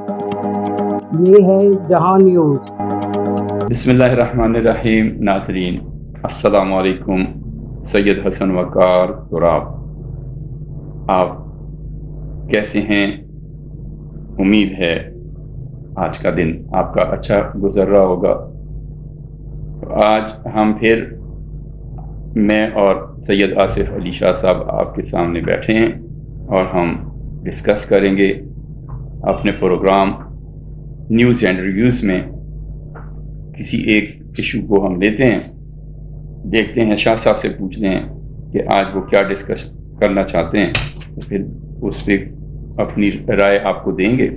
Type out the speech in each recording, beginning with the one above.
یہ ہے جہاں نیوز۔ بسم اللہ الرحمن الرحیم۔ ناظرین السلام علیکم۔ سید حسن وقار تراب، آپ کیسے ہیں؟ امید ہے آج کا دن آپ کا اچھا گزر رہا ہوگا۔ آج ہم پھر میں اور سید آصف علی شاہ صاحب آپ کے سامنے بیٹھے ہیں اور ہم ڈسکس کریں گے اپنے پروگرام نیوز اینڈ ریویوز میں کسی ایک ایشو کو ہم لیتے ہیں، دیکھتے ہیں، شاہ صاحب سے پوچھتے ہیں کہ آج وہ کیا ڈسکس کرنا چاہتے ہیں، پھر اس پہ اپنی رائے آپ کو دیں گے۔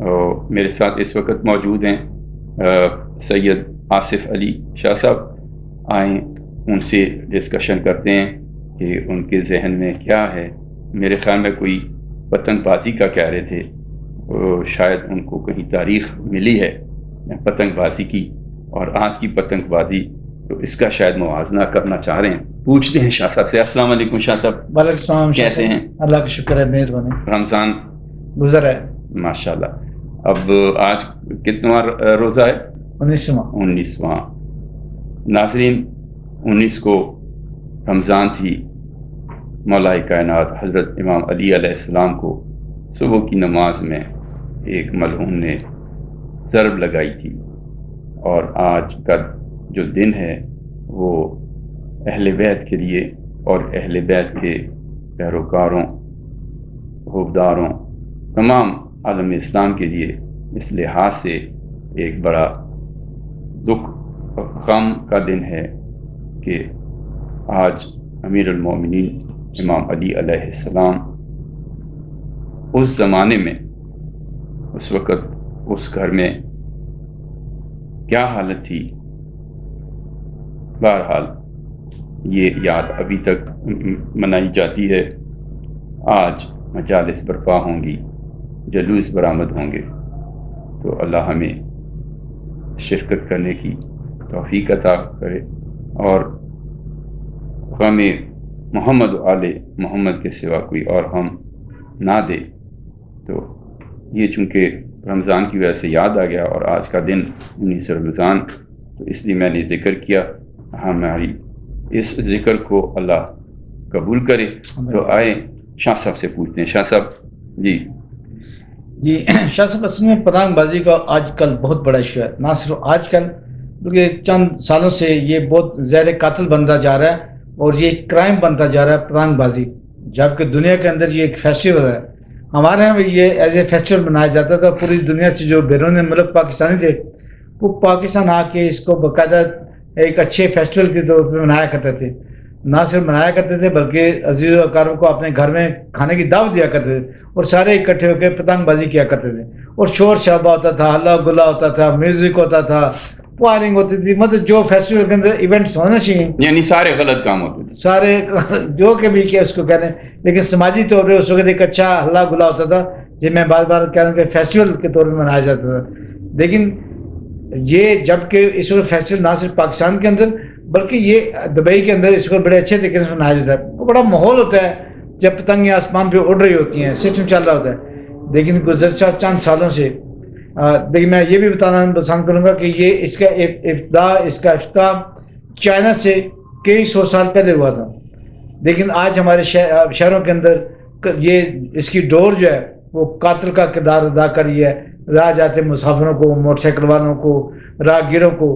اور میرے ساتھ اس وقت موجود ہیں سید آصف علی شاہ صاحب، آئیں ان سے ڈسکشن کرتے ہیں کہ ان کے ذہن میں کیا ہے۔ میرے خیال میں کوئی پتنگ بازی کا کہہ رہے تھے، شاید ان کو کہیں تاریخ ملی ہے پتنگ بازی کی، اور آج کی پتنگ بازی تو اس کا شاید موازنہ کرنا چاہ رہے ہیں۔ پوچھتے ہیں شاہ صاحب سے۔ السلام علیکم شاہ صاحب۔ وعلیکم السلام۔ کیسے ہیں؟ اللہ کا شکر ہے، مہربانی۔ رمضان گزر ہے ماشاءاللہ۔ اب آج کتنا روزہ ہے؟ 19واں۔ ناظرین 19 کو رمضان تھی۔ مولا کائنات حضرت امام علی علیہ السلام کو صبح کی نماز میں ایک ملعون نے ضرب لگائی تھی، اور آج کا جو دن ہے وہ اہل بیت کے لیے اور اہل بیت کے پیروکاروں، حوبداروں، تمام عالم اسلام کے لیے اس لحاظ سے ایک بڑا دکھ غم کا دن ہے کہ آج امیر المومنین امام علی علیہ السلام اس زمانے میں، اس وقت اس گھر میں کیا حالت تھی، بہرحال یہ یاد ابھی تک منائی جاتی ہے۔ آج مجالس برپا ہوں گی، جلوس برآمد ہوں گے، تو اللہ ہمیں شرکت کرنے کی توفیق عطا کرے اور غم محمد و آل محمد کے سوا کوئی اور ہم نہ دے۔ تو یہ چونکہ رمضان کی وجہ سے یاد آ گیا اور آج کا دن 19 رمضان، تو اس لیے میں نے ذکر کیا۔ ہماری اس ذکر کو اللہ قبول کرے۔ تو آئے شاہ صاحب سے پوچھتے ہیں۔ شاہ صاحب جی شاہ صاحب، اصل میں پتنگ بازی کا آج کل بہت بڑا ایشو ہے، نہ صرف آج کل بلکہ چند سالوں سے یہ بہت زہر قاتل بنتا جا رہا ہے اور یہ ایک کرائم بنتا جا رہا ہے پتنگ بازی، جبکہ دنیا کے اندر یہ ایک فیسٹیول ہے۔ ہمارے یہاں یہ ایز اے فیسٹیول منایا جاتا تھا۔ پوری دنیا سے جو بیرون ملک پاکستانی تھے وہ پاکستان آ کے اس کو باقاعدہ ایک اچھے فیسٹیول کے طور پہ منایا کرتے تھے۔ نہ صرف منایا کرتے تھے بلکہ عزیز و اقارب کو اپنے گھر میں کھانے کی دعوت دیا کرتے تھے اور سارے اکٹھے ہو کے پتنگ بازی کیا کرتے تھے، اور شور شرابہ ہوتا تھا، ہلا گلا ہوتا تھا، میوزک ہوتا تھا، فائرنگ ہوتی تھی، مطلب جو فیسٹیول کے اندر ایونٹس ہونا چاہیے، یعنی سارے غلط کام ہوتے تھے، سارے جو کہ بھی کیا اس کو کہنے، لیکن سماجی طور پہ اس وقت ایک اچھا ہلا گلا ہوتا تھا جس میں بار بار کہہ رہا ہوں کہ فیسٹیول کے طور پہ منایا جاتا تھا۔ لیکن یہ جب کہ اس وقت فیسٹیول نہ صرف پاکستان کے اندر بلکہ یہ دبئی کے اندر اس کو بڑے اچھے طریقے سے منایا جاتا ہے، وہ بڑا ماحول ہوتا ہے جب پتنگیں آسمان پہ اڑ رہی ہوتی ہیں، سسٹم چل رہا ہوتا ہے۔ لیکن گزشتہ چند سالوں سے لیکن میں یہ بھی بتانا پسند کروں گا کہ یہ اس کا افتتاح چائنا سے کئی سو سال پہلے ہوا تھا، لیکن آج ہمارے شہروں کے اندر یہ اس کی ڈور جو ہے وہ قاتل کا کردار ادا کر رہی ہے۔ راہ جاتے مسافروں کو، موٹر سائیکل والوں کو، راہ گیروں کو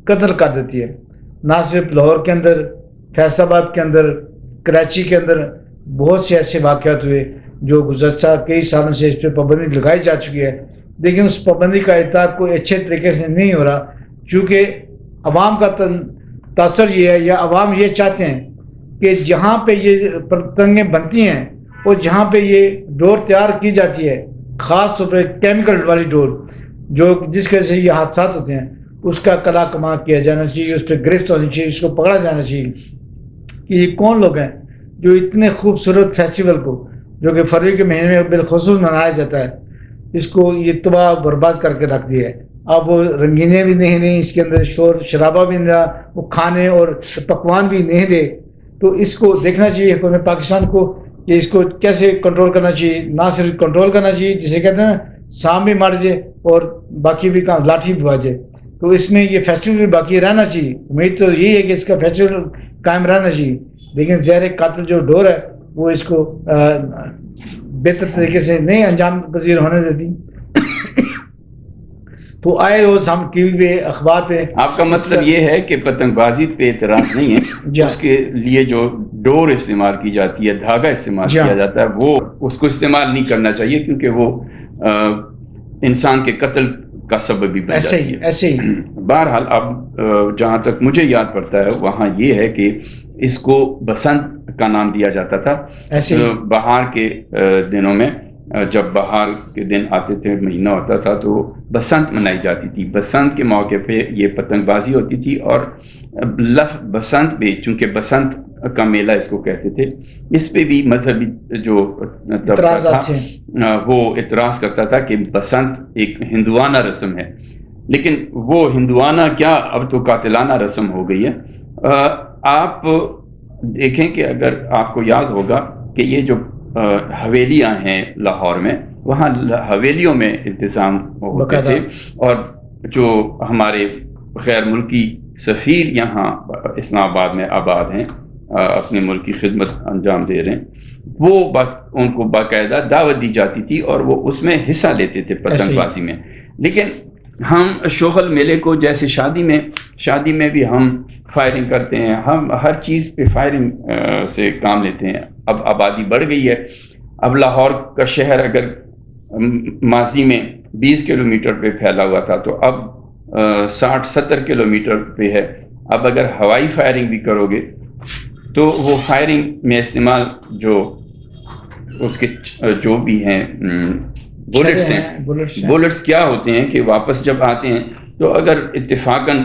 قتل کر دیتی ہے۔ نہ صرف لاہور کے اندر، فیصل آباد کے اندر، کراچی کے اندر بہت سے ایسے واقعات ہوئے جو گزشتہ کئی سالوں سے اس پہ پابندی لگائی جا چکی ہے، لیکن اس پابندی کا اطاعت کوئی اچھے طریقے سے نہیں ہو رہا، چونکہ عوام کا تاثر یہ ہے یا عوام یہ چاہتے ہیں کہ جہاں پہ یہ پتنگیں بنتی ہیں اور جہاں پہ یہ ڈور تیار کی جاتی ہے، خاص طور پہ کیمیکل والی ڈور جو جس کی وجہ سے یہ حادثات ہوتے ہیں، اس کا کلا کما کیا جانا چاہیے، اس پہ گرفت ہونی چاہیے، اس کو پکڑا جانا چاہیے کہ یہ کون لوگ ہیں جو اتنے خوبصورت فیسٹیول کو جو کہ فروری کے مہینے میں بالخصوص منایا جاتا ہے، اس کو یہ تباہ برباد کر کے رکھ دیا ہے۔ اب وہ رنگینیاں بھی نہیں رہیں، اس کے اندر شور شرابہ بھی نہیں رہا، وہ کھانے اور پکوان بھی نہیں دے، تو اس کو دیکھنا چاہیے حکومت پاکستان کو کہ اس کو کیسے کنٹرول کرنا چاہیے۔ نہ صرف کنٹرول کرنا چاہیے جسے کہتے ہیں سام بھی مر جائے اور باقی بھی کام لاٹھی بھی باجے. تو اس میں یہ فیسٹیول بھی باقی رہنا چاہیے. امید تو یہی ہے کہ اس کا فیسٹیول قائم رہنا چاہیے. لیکن زہر قاتل جو ڈور ہے وہ اس کو بہتر طریقے سے نہیں انجام پذیر ہونے دیتی. تو آئے روز ہم ٹی وی پہ اخبار پہ. آپ کا مطلب یہ ہے کہ پتنگ بازی پہ اعتراض نہیں ہے, اس کے لیے جو ڈور استعمال کی جاتی ہے, دھاگا استعمال کیا جاتا ہے, وہ اس کو استعمال نہیں کرنا چاہیے کیونکہ وہ انسان کے قتل کا سبب بھی بن جاتی ہے. ایسے ہی بہرحال اب جہاں تک مجھے یاد پڑتا ہے وہاں یہ ہے کہ اس کو بسنت کا نام دیا جاتا تھا. بہار کے دنوں میں جب بہار کے دن آتے تھے, مہینہ ہوتا تھا, تو بسنت منائی جاتی تھی. بسنت کے موقع پہ یہ پتنگ بازی ہوتی تھی. اور لفظ بسنت بھی, چونکہ بسنت کا میلہ اس کو کہتے تھے, اس پہ بھی مذہبی جو طبقہ تھا وہ اعتراض کرتا تھا کہ بسنت ایک ہندوانہ رسم ہے. لیکن وہ ہندوانہ کیا, اب تو قاتلانہ رسم ہو گئی ہے. آپ دیکھیں کہ اگر آپ کو یاد ہوگا کہ یہ جو حویلیاں ہیں لاہور میں, وہاں حویلیوں میں انتظام ہوتے تھے, اور جو ہمارے غیر ملکی سفیر یہاں اسلام آباد میں آباد ہیں, اپنے ملک کی خدمت انجام دے رہے ہیں, وہ ان کو باقاعدہ دعوت دی جاتی تھی اور وہ اس میں حصہ لیتے تھے پتنگ بازی میں. لیکن ہم شغل میلے کو, جیسے شادی میں بھی ہم فائرنگ کرتے ہیں, ہم ہر چیز پہ فائرنگ سے کام لیتے ہیں. اب آبادی بڑھ گئی ہے. اب لاہور کا شہر اگر ماضی میں 20 کلومیٹر پہ پھیلا ہوا تھا تو اب 60-70 کلومیٹر پہ ہے. اب اگر ہوائی فائرنگ بھی کرو گے تو وہ فائرنگ میں استعمال جو اس کے جو بھی ہیں بولٹس ہیں, بولٹس کیا ہوتے ہیں کہ واپس جب آتے ہیں تو اگر اتفاقاً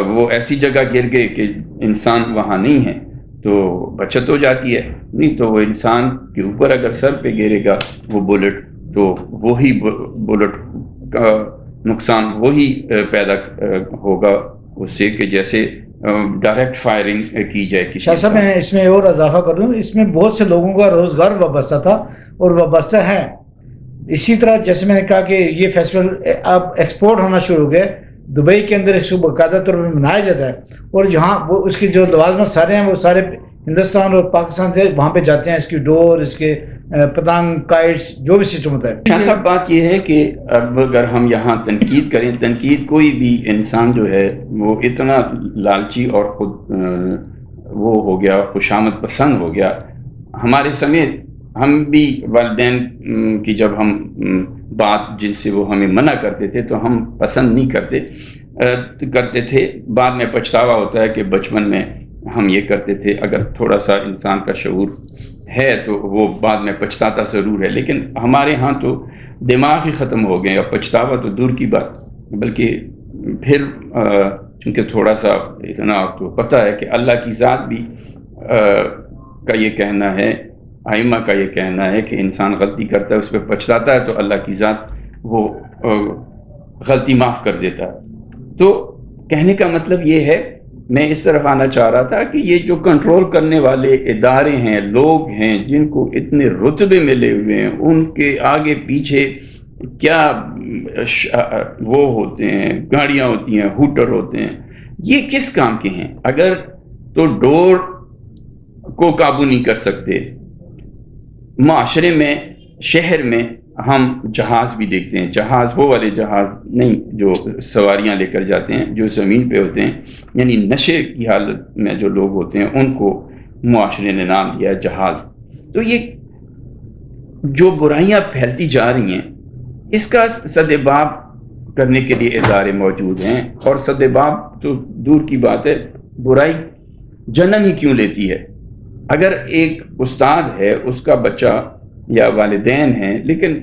وہ ایسی جگہ گر گئے کہ انسان وہاں نہیں ہے تو بچت ہو جاتی ہے, نہیں تو وہ انسان کے اوپر اگر سر پہ گرے گا وہ بولٹ, تو وہی بولٹ کا نقصان وہی پیدا ہوگا اس سے کہ جیسے ڈائریکٹ فائرنگ کی جائے کسی. شاہ صاحب میں اس میں اور اضافہ کروں, اس میں بہت سے لوگوں کا روزگار وابستہ تھا اور وابستہ ہے. اسی طرح جیسے میں نے کہا کہ یہ فیسٹیول اب ایکسپورٹ ہونا شروع ہو گیا. دبئی کے اندر اس کو باقاعدہ طور پر منایا جاتا ہے, اور جہاں وہ اس کی جو لوازمات سارے ہیں وہ سارے ہندوستان اور پاکستان سے وہاں پہ جاتے ہیں. اس کی ڈور, اس کے پتنگ, کائٹس, جو بھی سسٹم ہوتا ہے. شاہ صاحب بات یہ ہے کہ اب اگر ہم یہاں تنقید کریں, تنقید کوئی بھی انسان جو ہے وہ اتنا لالچی اور خود وہ ہو گیا, خوشامد پسند ہو گیا. ہمارے سمیت ہم بھی والدین کی جب ہم بات جن سے وہ ہمیں منع کرتے تھے تو ہم پسند نہیں کرتے تھے. بعد میں پچھتاوا ہوتا ہے کہ بچپن میں ہم یہ کرتے تھے. اگر تھوڑا سا انسان کا شعور ہے تو وہ بعد میں پچھتاتا ضرور ہے, لیکن ہمارے ہاں تو دماغ ہی ختم ہو گئے. اور پچھتاوا تو دور کی بات, بلکہ پھر چونکہ تھوڑا سا اتنا آپ کو پتہ ہے کہ اللہ کی ذات بھی کا یہ کہنا ہے, ائمہ کا یہ کہنا ہے کہ انسان غلطی کرتا ہے, اس پہ پچھتاتا ہے تو اللہ کی ذات وہ غلطی معاف کر دیتا ہے. تو کہنے کا مطلب یہ ہے, میں اس طرف آنا چاہ رہا تھا کہ یہ جو کنٹرول کرنے والے ادارے ہیں, لوگ ہیں جن کو اتنے رتبے ملے ہوئے ہیں, ان کے آگے پیچھے کیا وہ ہوتے ہیں, گاڑیاں ہوتی ہیں, ہوٹر ہوتے ہیں, یہ کس کام کے ہیں؟ اگر تو ڈور کو قابو نہیں کر سکتے, معاشرے میں, شہر میں ہم جہاز بھی دیکھتے ہیں. جہاز وہ والے جہاز نہیں جو سواریاں لے کر جاتے ہیں, جو زمین پہ ہوتے ہیں, یعنی نشے کی حالت میں جو لوگ ہوتے ہیں ان کو معاشرے نے نام دیا ہے جہاز. تو یہ جو برائیاں پھیلتی جا رہی ہیں اس کا سدباب کرنے کے لیے ادارے موجود ہیں. اور سدباب تو دور کی بات ہے, برائی جنم ہی کیوں لیتی ہے؟ اگر ایک استاد ہے, اس کا بچہ یا والدین ہیں, لیکن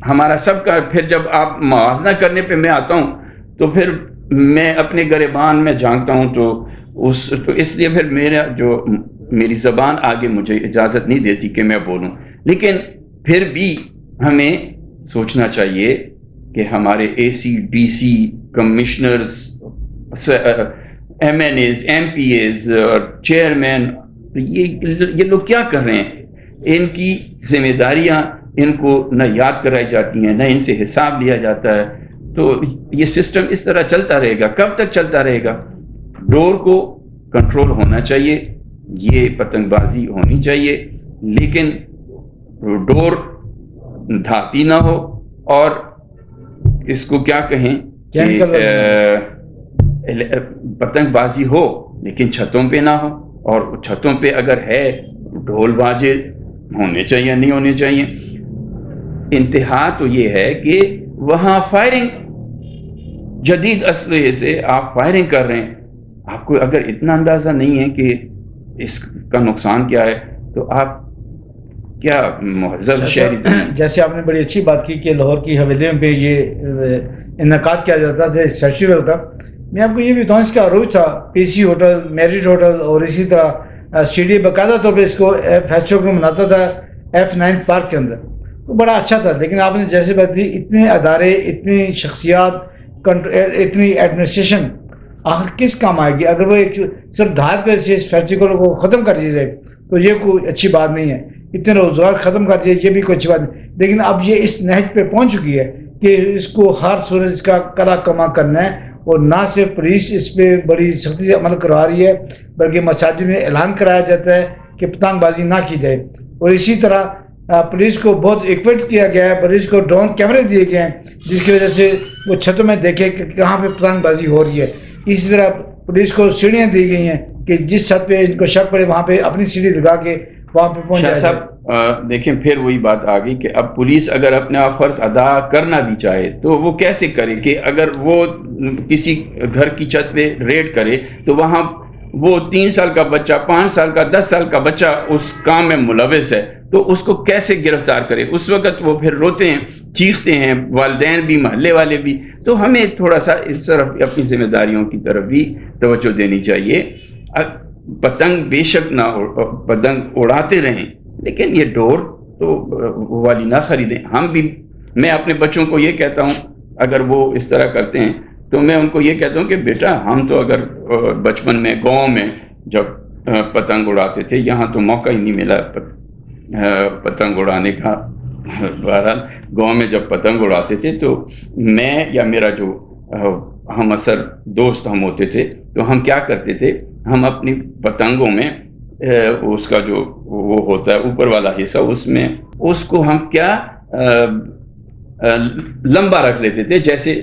ہمارا سب کا پھر جب آپ موازنہ کرنے پہ میں آتا ہوں تو پھر میں اپنے گریبان میں جھانکتا ہوں تو اس لیے پھر میری زبان آگے مجھے اجازت نہیں دیتی کہ میں بولوں. لیکن پھر بھی ہمیں سوچنا چاہیے کہ ہمارے A C, D C, commissioners, M N As, M P As اور چیئرمین, یہ لوگ کیا کر رہے ہیں؟ ان کی ذمہ داریاں ان کو نہ یاد کرائی جاتی ہیں، نہ ان سے حساب لیا جاتا ہے. تو یہ سسٹم اس طرح چلتا رہے گا. کب تک چلتا رہے گا؟ ڈور کو کنٹرول ہونا چاہیے، یہ پتنگ بازی ہونی چاہیے، لیکن ڈور دھاتی نہ ہو، اور اس کو کیا کہیں کہ پتنگ بازی ہو لیکن چھتوں پہ نہ ہو، اور چھتوں پہ اگر ہے ڈھول باجے ہونے چاہیے نہیں ہونے چاہیے. انتہا تو یہ ہے کہ وہاں فائرنگ جدید اسلحے سے آپ فائرنگ کر رہے ہیں. آپ کو اگر اتنا اندازہ نہیں ہے کہ اس کا نقصان کیا ہے تو آپ کیا مہذب شہری. جیسے آپ نے بڑی اچھی بات کی کہ لاہور کی حویلیوں پہ یہ انعقاد کیا جاتا تھا اس فیسٹیول کا. میں آپ کو یہ بھی بتاؤں اس کا عروج تھا پی سی ہوٹل، میرٹ ہوٹل، اور اسی طرح اسٹیڈیم باقاعدہ طور پہ اس کو فیسٹیول کو مناتا تھا F9 پارک کے اندر. تو بڑا اچھا تھا. لیکن آپ نے جیسے بات دی اتنے ادارے، اتنی شخصیات، اتنی ایڈمنسٹریشن آخر کس کام آئے گی؟ اگر وہ ایک صرف دھات پہ سے اس فیسٹیول کو ختم کر دیا جائے تو یہ کوئی اچھی بات نہیں ہے. اتنے روزگار ختم کر دیے یہ بھی کوئی اچھی بات نہیں. لیکن اب یہ اس نہج پہ پہنچ چکی ہے کہ اس کو ہر صورت اس کا کلا کما کرنا ہے، اور نہ صرف پولیس اس پہ بڑی سختی سے عمل کروا رہی ہے بلکہ مساجد میں اعلان کرایا جاتا ہے کہ پتنگ بازی نہ کی جائے. اور اسی طرح پولیس کو بہت ایکوپٹ کیا گیا ہے، پولیس کو ڈرون کیمرے دیے گئے ہیں جس کی وجہ سے وہ چھتوں میں دیکھے کہ کہاں پہ پتنگ بازی ہو رہی ہے. اسی طرح پولیس کو سیڑھیاں دی گئی ہیں کہ جس چھت پہ ان کو شک پڑے وہاں پہ اپنی سیڑھی لگا کے وہاں پہ پہنچ جائے. دیکھیں پھر وہی بات آ گئی کہ اب پولیس اگر اپنا فرض ادا کرنا بھی چاہے تو وہ کیسے کرے کہ اگر وہ کسی گھر کی چھت پہ ریڈ کرے تو وہاں وہ 3 سال کا بچہ، 5 سال کا، 10 سال کا بچہ اس کام میں ملوث ہے تو اس کو کیسے گرفتار کرے؟ اس وقت وہ پھر روتے ہیں، چیختے ہیں، والدین بھی، محلے والے بھی. تو ہمیں تھوڑا سا اس طرف اپنی ذمہ داریوں کی طرف بھی توجہ دینی چاہیے. پتنگ بے شک نہ پتنگ اڑاتے رہیں، لیکن یہ ڈور تو وہ والی نہ خریدیں. ہم بھی، میں اپنے بچوں کو یہ کہتا ہوں اگر وہ اس طرح کرتے ہیں تو میں ان کو یہ کہتا ہوں کہ بیٹا ہم تو اگر بچپن میں گاؤں میں جب پتنگ اڑاتے تھے، یہاں تو موقع ہی نہیں ملا پتنگ اڑانے کا. بہرحال گاؤں میں جب پتنگ اڑاتے تھے تو میں یا میرا جو ہم اثر دوست ہم ہوتے تھے تو ہم کیا کرتے تھے، ہم اپنی پتنگوں میں اس کا جو وہ ہوتا ہے اوپر والا حصہ، اس میں اس کو ہم کیا لمبا رکھ لیتے تھے. جیسے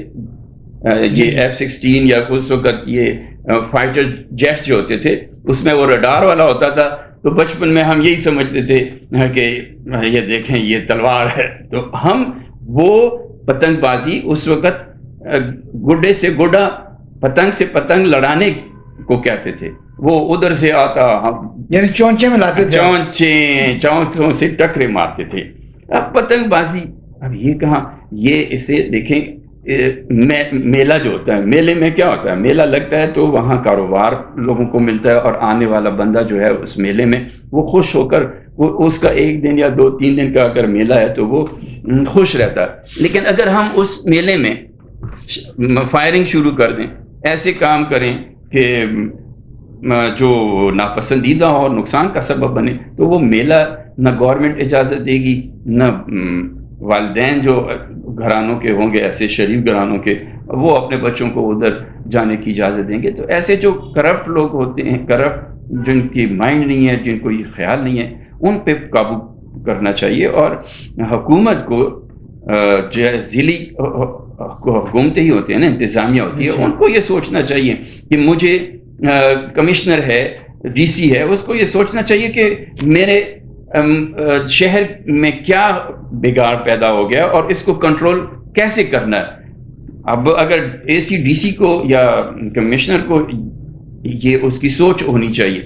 یہ F-16 یا اس وقت یہ فائٹر جیٹس جو ہوتے تھے اس میں وہ رڈار والا ہوتا تھا. تو بچپن میں ہم یہی سمجھتے تھے کہ یہ دیکھیں یہ تلوار ہے. تو ہم وہ پتنگ بازی اس وقت گڈے سے گڈا، پتنگ سے پتنگ لڑانے کو کہتے تھے. وہ ادھر سے آتا، ہم یعنی چونچے میں لاتے تھے، چونچوں سے ٹکرے مارتے تھے. اب پتنگ بازی اب یہ کہاں، یہ اسے دیکھیں میلہ جو ہوتا ہے، میلے میں کیا ہوتا ہے، میلہ لگتا ہے تو وہاں کاروبار لوگوں کو ملتا ہے، اور آنے والا بندہ جو ہے اس میلے میں وہ خوش ہو کر، وہ اس کا 1 دن یا 2-3 دن کا اگر میلہ ہے تو وہ خوش رہتا ہے. لیکن اگر ہم اس میلے میں فائرنگ شروع کر دیں، ایسے کام کریں کہ جو ناپسندیدہ اور نقصان کا سبب بنے، تو وہ میلہ نہ گورنمنٹ اجازت دے گی، نہ والدین جو گھرانوں کے ہوں گے ایسے شریف گھرانوں کے، وہ اپنے بچوں کو ادھر جانے کی اجازت دیں گے. تو ایسے جو کرپٹ لوگ ہوتے ہیں، کرپٹ جن کی مائنڈ نہیں ہے، جن کو یہ خیال نہیں ہے، ان پہ قابو کرنا چاہیے. اور حکومت کو جو ہے ضلعی حکومتیں ہی ہوتی ہیں نا، انتظامیہ ہوتی ہے، ان کو یہ سوچنا چاہیے کہ مجھے کمشنر ہے، ڈی سی ہے، اس کو یہ سوچنا چاہیے کہ میرے شہر میں کیا بگاڑ پیدا ہو گیا اور اس کو کنٹرول کیسے کرنا ہے. اب اگر اے سی ڈی سی کو یا کمشنر کو یہ اس کی سوچ ہونی چاہیے،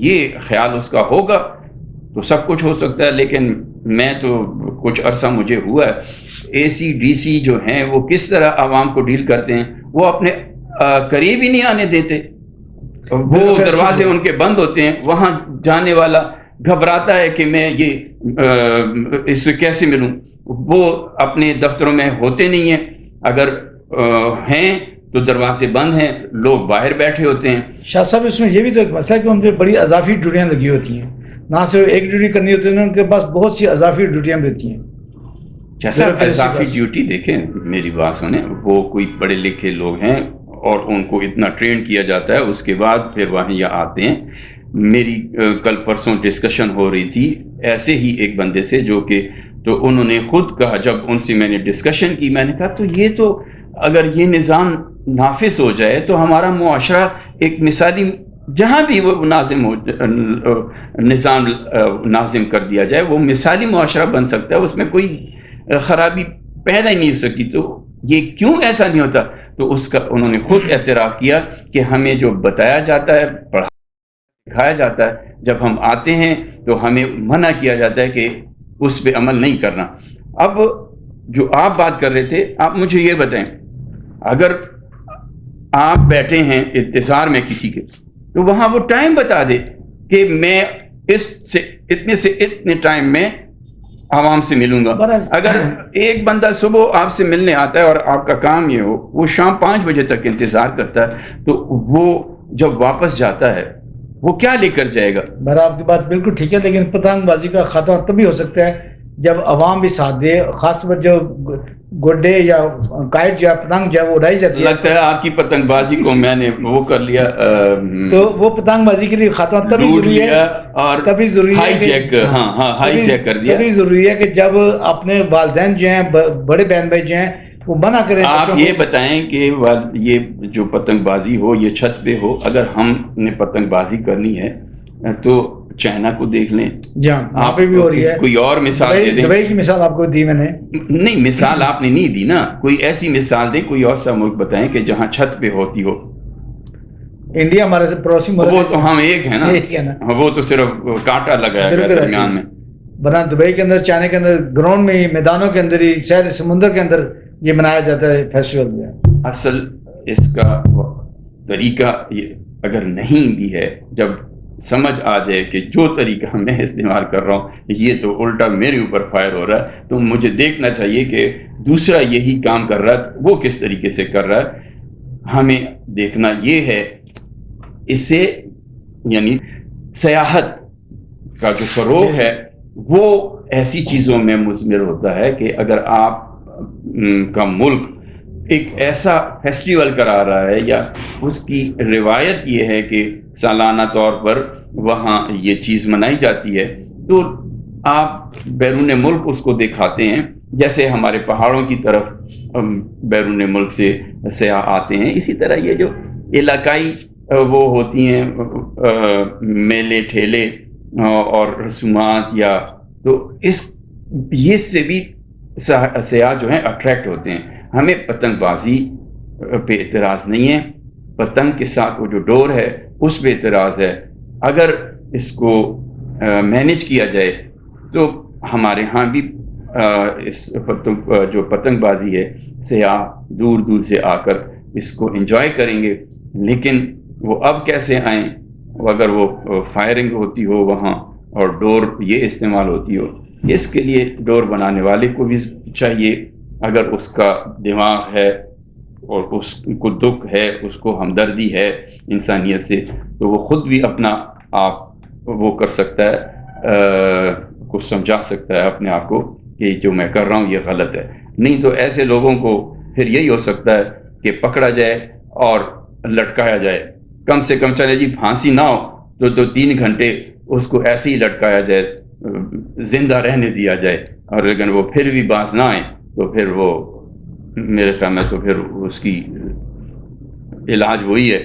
یہ خیال اس کا ہوگا تو سب کچھ ہو سکتا ہے. لیکن میں تو کچھ عرصہ مجھے ہوا ہے، اے سی ڈی سی جو ہیں وہ کس طرح عوام کو ڈیل کرتے ہیں، وہ اپنے قریب ہی نہیں آنے دیتے. وہ دروازے ان کے بند ہوتے ہیں، وہاں جانے والا گھبراتا ہے کہ میں یہ اس سے کیسے ملوں. وہ اپنے دفتروں میں ہوتے نہیں ہیں، اگر ہیں تو دروازے بند ہیں، لوگ باہر بیٹھے ہوتے ہیں. شاہ صاحب اس میں یہ بھی تو ایک مسئلہ ہے کہ ان پہ بڑی اضافی ڈیوٹیاں لگی ہوتی ہیں، نہ صرف ایک ڈیوٹی کرنی ہوتی ہے، ان کے پاس بہت سی اضافی ڈیوٹیاں رہتی ہیں. جیسا اضافی ڈیوٹی دیکھیں میری بات سنیں, وہ کوئی پڑھے لکھے لوگ ہیں اور ان کو اتنا ٹرین کیا جاتا ہے, اس کے بعد پھر وہاں یہ آتے ہیں. میری کل پرسوں ڈسکشن ہو رہی تھی ایسے ہی ایک بندے سے جو کہ تو انہوں نے خود کہا, جب ان سے میں نے ڈسکشن کی, میں نے کہا تو یہ تو اگر یہ نظام نافذ ہو جائے تو ہمارا معاشرہ ایک مثالی, جہاں بھی وہ نظام نازم کر دیا جائے وہ مثالی معاشرہ بن سکتا ہے, اس میں کوئی خرابی پیدا ہی نہیں ہو سکتی. تو یہ کیوں ایسا نہیں ہوتا؟ تو اس کا انہوں نے خود اعتراف کیا کہ ہمیں جو بتایا جاتا ہے, سکھایا جاتا ہے, جب ہم آتے ہیں تو ہمیں منع کیا جاتا ہے کہ اس پہ عمل نہیں کرنا. اب جو آپ بات کر رہے تھے, آپ مجھے یہ بتائیں, اگر آپ بیٹھے ہیں انتظار میں کسی کے, تو وہاں وہ ٹائم بتا دے کہ میں اس سے اتنے ٹائم میں عوام سے ملوں گا. اگر ایک بندہ صبح آپ سے ملنے آتا ہے اور آپ کا کام یہ ہو, وہ شام 5 بجے تک انتظار کرتا ہے, تو وہ جب واپس جاتا ہے وہ کیا لے کر جائے گا؟ میرا آپ کی بات بالکل ٹھیک ہے, لیکن پتنگ بازی کا خاتمہ تبھی ہو سکتا ہے جب عوام بھی ساتھ دے, خاص طور پر جو گڈے یا کائٹ یا پتنگ جو ہے وہ اڑائی جاتی ہے. لگتا ہے آپ کی پتنگ بازی کو میں نے وہ کر لیا, تو وہ پتنگ بازی کے لیے خاتمہ تبھی ضروری ہے, اور تبھی ضروری ہے ہائی جیک, ہائی جیک کر دیا. تبھی ضروری ہے کہ جب اپنے والدین جو ہیں, بڑے بہن بھائی جو ہیں, وہ منع کریں. آپ یہ بتائیں کہ یہ جو پتنگ بازی ہو یہ چھت پہ ہو, اگر ہم نے پتنگ بازی کرنی ہے تو چائنا کو دیکھ لیں. جی ہاں, وہاں پہ بھی ہو رہی ہے. کوئی اور مثال دے دیں. دبئی کی مثال آپ کو دی میں نے. نہیں, مثال آپ نے نہیں دی نا, کوئی ایسی مثال دیں, کوئی اور سا ملک بتائیں کہ جہاں چھت پہ ہوتی ہو. انڈیا ہمارے سے پڑوسی ملک, وہ تو ہم ایک ہے نا, وہ تو صرف کانٹا لگایا گیا درمیان میں. بنا دبئی کے اندر, چائنا کے اندر, گراؤنڈ میں ہی, میدانوں کے اندر ہی, شہر سمندر کے اندر یہ منایا جاتا ہے فیسٹیول میں. اصل اس کا طریقہ اگر نہیں بھی ہے, جب سمجھ آ جائے کہ جو طریقہ میں استعمال کر رہا ہوں یہ تو الٹا میرے اوپر فائر ہو رہا ہے, تو مجھے دیکھنا چاہیے کہ دوسرا یہی کام کر رہا ہے وہ کس طریقے سے کر رہا ہے. ہمیں دیکھنا یہ ہے, اس سے یعنی سیاحت کا جو فروغ ہے وہ ایسی چیزوں میں مثمر ہوتا ہے کہ اگر آپ کا ملک ایک ایسا فیسٹیول کرا رہا ہے یا اس کی روایت یہ ہے کہ سالانہ طور پر وہاں یہ چیز منائی جاتی ہے, تو آپ بیرون ملک اس کو دکھاتے ہیں. جیسے ہمارے پہاڑوں کی طرف بیرون ملک سے سیاح آتے ہیں, اسی طرح یہ جو علاقائی وہ ہوتی ہیں میلے ٹھیلے اور رسومات, یا تو یہ سے بھی سیاح جو ہیں اٹریکٹ ہوتے ہیں. ہمیں پتنگ بازی پہ اعتراض نہیں ہے, پتنگ کے ساتھ وہ جو ڈور ہے اس پہ اعتراض ہے. اگر اس کو مینیج کیا جائے تو ہمارے ہاں بھی اس جو پتنگ بازی ہے سیاح دور دور سے آ کر اس کو انجوائے کریں گے. لیکن وہ اب کیسے آئیں؟ اگر وہ فائرنگ ہوتی ہو وہاں اور ڈور یہ استعمال ہوتی ہو, اس کے لیے ڈور بنانے والے کو بھی چاہیے, اگر اس کا دماغ ہے اور اس کو دکھ ہے, اس کو ہمدردی ہے انسانیت سے, تو وہ خود بھی اپنا آپ وہ کر سکتا ہے, کو سمجھا سکتا ہے اپنے آپ کو کہ جو میں کر رہا ہوں یہ غلط ہے. نہیں تو ایسے لوگوں کو پھر یہی ہو سکتا ہے کہ پکڑا جائے اور لٹکایا جائے. کم سے کم چلے جی پھانسی نہ ہو تو 3 گھنٹے اس کو ایسے ہی لٹکایا جائے, زندہ رہنے دیا جائے, اور لیکن وہ پھر بھی باز نہ آئے تو پھر وہ میرے خیال میں تو پھر اس کی علاج وہی ہے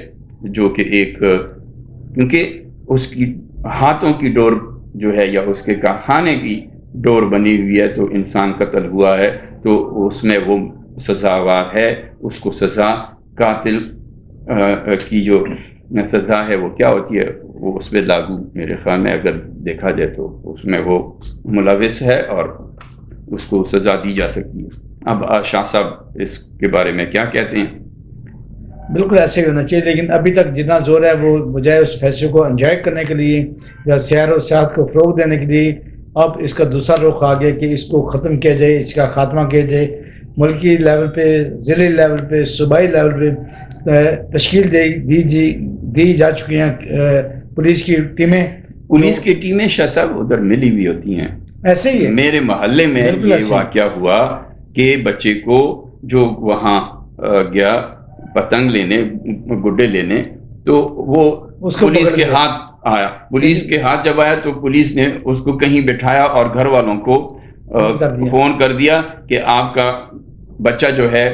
جو کہ ایک, کیونکہ اس کی ہاتھوں کی ڈور جو ہے یا اس کے کارخانے کی ڈور بنی ہوئی ہے, تو انسان قتل ہوا ہے تو اس میں وہ سزاوار ہے, اس کو سزا قاتل کی جو سزا ہے وہ کیا ہوتی ہے وہ اس پہ لاگو میرے خیال میں اگر دیکھا جائے تو اس میں وہ ملوث ہے اور اس کو سزا دی جا سکتی ہے. اب شاہ صاحب اس کے بارے میں کیا کہتے ہیں؟ بالکل ایسے ہی ہونا چاہیے, لیکن ابھی تک جتنا زور ہے وہ بجائے اس فیسٹیول کو انجوائے کرنے کے لیے یا سیر و سیاحت کو فروغ دینے کے لیے, اب اس کا دوسرا رخ آ گیا کہ اس کو ختم کیا جائے, اس کا خاتمہ کیا جائے. ملکی لیول پہ, ضلعی لیول پہ, صوبائی لیول پہ تشکیل دی جا چکی ہیں پولیس کی ٹیمیں. پولیس کی ٹیمیں شاہ صاحب ادھر ملی ہوئی ہوتی ہیں, ایسے ہی ہے میرے محلے میں بالکل یہ ایسے ہی۔ واقعہ ہوا کہ بچے کو جو وہاں گیا پتنگ لینے گڈے لینے تو وہ اس کو پولیس پکڑ کے لیا۔ ہاتھ آیا، پولیس کے ہاتھ جب آیا تو پولیس نے اس کو کہیں بٹھایا اور گھر والوں کو کر دیا۔ فون کر دیا کہ آپ کا بچہ جو ہے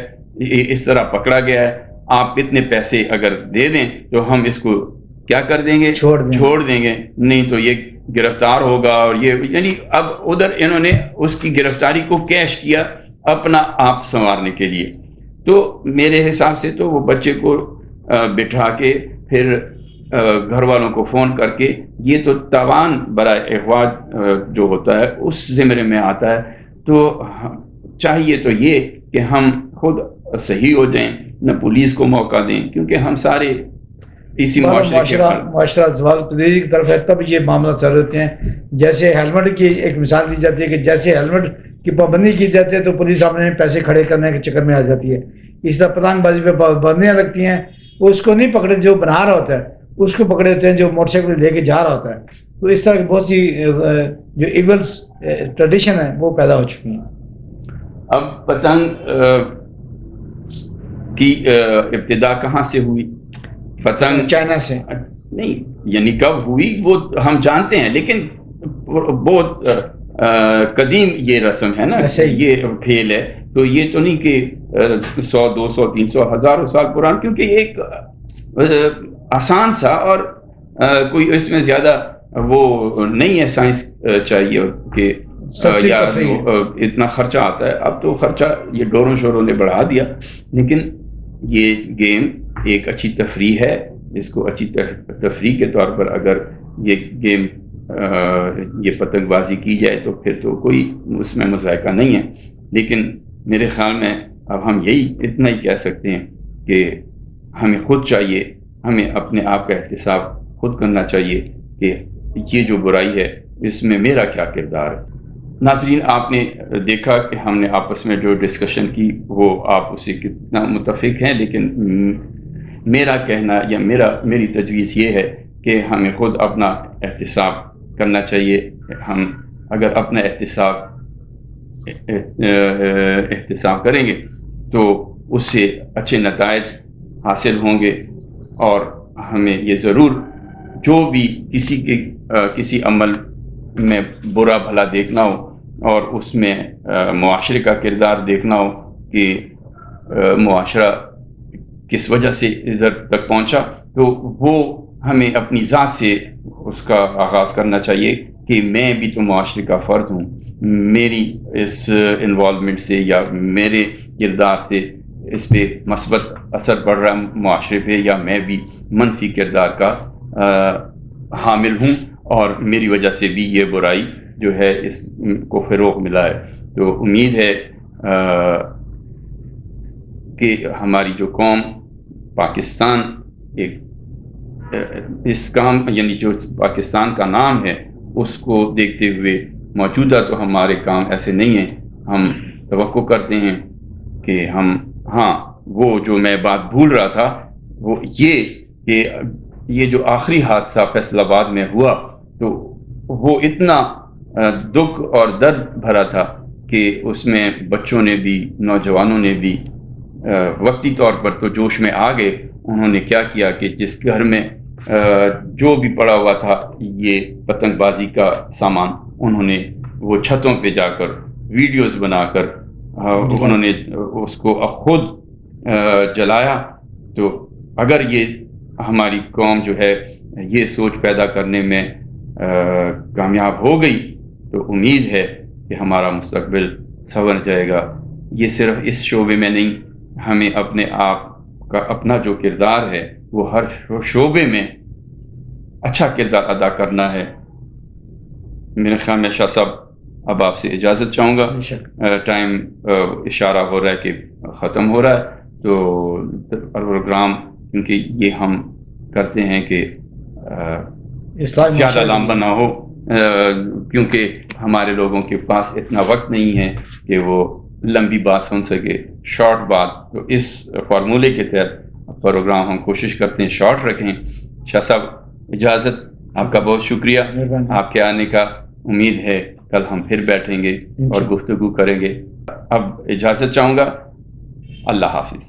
اس طرح پکڑا گیا ہے، آپ اتنے پیسے اگر دے دیں تو ہم اس کو کیا کر دیں گے، چھوڑ دیں گے، نہیں تو یہ گرفتار ہوگا۔ اور یہ یعنی اب ادھر انہوں نے اس کی گرفتاری کو کیش کیا اپنا آپ سنوارنے کے لیے۔ تو میرے حساب سے تو وہ بچے کو بٹھا کے پھر گھر والوں کو فون کر کے، یہ تو تاوان برائے اخراج جو ہوتا ہے اس زمرے میں آتا ہے۔ تو چاہیے تو یہ کہ ہم خود صحیح ہو جائیں، نہ پولیس کو موقع دیں، کیونکہ ہم سارے اسی معاشرہ زوال پذیری کی طرف ہے، تب یہ معاملہ سر ہوتے ہیں۔ جیسے ہیلمٹ کی ایک مثال دی جاتی ہے کہ جیسے ہیلمٹ کی پابندی کی جاتی ہے تو پولیس سامنے پیسے کھڑے کرنے کے چکر میں آ جاتی ہے۔ اس طرح پتنگ بازی پہ پابندیاں لگتی ہیں، اس کو نہیں پکڑے جو بنا رہا ہوتا ہے، اس کو پکڑے ہوتے ہیں جو موٹر سائیکل لے کے جا رہا ہوتا ہے۔ تو اس طرح کی بہت سی جو ایولس ٹریڈیشن ہے وہ پیدا ہو چکی ہیں۔ اب پتنگ کی ابتدا کہاں سے ہوئی؟ پتنگ چائنا سے نہیں، یعنی کب ہوئی وہ ہم جانتے ہیں، لیکن بہت قدیم یہ رسم ہے نا، یہ کھیل ہے۔ تو یہ تو نہیں کہ 100 200 300 ہزاروں سال پران، کیونکہ یہ ایک آسان سا اور کوئی اس میں زیادہ وہ نہیں ہے سائنس چاہیے کہ یا اتنا خرچہ آتا ہے۔ اب تو خرچہ یہ ڈوروں شوروں نے بڑھا دیا، لیکن یہ گیم ایک اچھی تفریح ہے۔ اس کو اچھی تفریح کے طور پر اگر یہ گیم یہ پتنگ بازی کی جائے تو پھر تو کوئی اس میں مذائقہ نہیں ہے۔ لیکن میرے خیال میں اب ہم یہی اتنا ہی کہہ سکتے ہیں کہ ہمیں خود چاہیے، ہمیں اپنے آپ کا احتساب خود کرنا چاہیے کہ یہ جو برائی ہے اس میں میرا کیا کردار ہے۔ ناظرین، آپ نے دیکھا کہ ہم نے آپس میں جو ڈسکشن کی وہ آپ اسے کتنا متفق ہیں، لیکن میرا کہنا یا میری تجویز یہ ہے کہ ہمیں خود اپنا احتساب کرنا چاہیے۔ ہم اگر اپنا احتساب کریں گے تو اس سے اچھے نتائج حاصل ہوں گے، اور ہمیں یہ ضرور جو بھی کسی عمل میں برا بھلا دیکھنا ہو اور اس میں معاشرے کا کردار دیکھنا ہو کہ معاشرہ کس وجہ سے ادھر تک پہنچا، تو وہ ہمیں اپنی ذات سے اس کا آغاز کرنا چاہیے کہ میں بھی تو معاشرے کا فرد ہوں، میری اس انوالومنٹ سے یا میرے کردار سے اس پہ مثبت اثر پڑ رہا ہے معاشرے پہ، یا میں بھی منفی کردار کا حامل ہوں اور میری وجہ سے بھی یہ برائی جو ہے اس کو فروغ ملا ہے۔ تو امید ہے کہ ہماری جو قوم پاکستان ایک اس کام یعنی جو پاکستان کا نام ہے اس کو دیکھتے ہوئے موجودہ تو ہمارے کام ایسے نہیں ہیں۔ ہم توقع کرتے ہیں کہ وہ جو میں بات بھول رہا تھا وہ یہ کہ یہ جو آخری حادثہ فیصل آباد میں ہوا تو وہ اتنا دکھ اور درد بھرا تھا کہ اس میں بچوں نے بھی نوجوانوں نے بھی وقتی طور پر تو جوش میں آ گئے۔ انہوں نے کیا کیا کہ جس گھر میں جو بھی پڑا ہوا تھا یہ پتنگ بازی کا سامان، انہوں نے وہ چھتوں پہ جا کر ویڈیوز بنا کر انہوں نے اس کو خود جلایا۔ تو اگر یہ ہماری قوم جو ہے یہ سوچ پیدا کرنے میں کامیاب ہو گئی تو امید ہے کہ ہمارا مستقبل سنور جائے گا۔ یہ صرف اس شعبے میں نہیں، ہمیں اپنے آپ کا اپنا جو کردار ہے وہ ہر شعبے میں اچھا کردار ادا کرنا ہے۔ میرے خیال میں شاہ صاحب اب آپ سے اجازت چاہوں گا، ٹائم اشارہ ہو رہا ہے کہ ختم ہو رہا ہے، تو پروگرام کیونکہ یہ ہم کرتے ہیں کہ زیادہ لمبا نہ ہو، کیونکہ ہمارے لوگوں کے پاس اتنا وقت نہیں ہے کہ وہ لمبی بات سن سکے، شارٹ بات۔ تو اس فارمولے کے تحت پروگرام ہم کوشش کرتے ہیں شارٹ رکھیں۔ شاہ صاحب اجازت، آپ کا بہت شکریہ، آپ کے آنے کا امید ہے کل ہم پھر بیٹھیں گے اور گفتگو کریں گے. اب اجازت چاہوں گا. اللہ حافظ.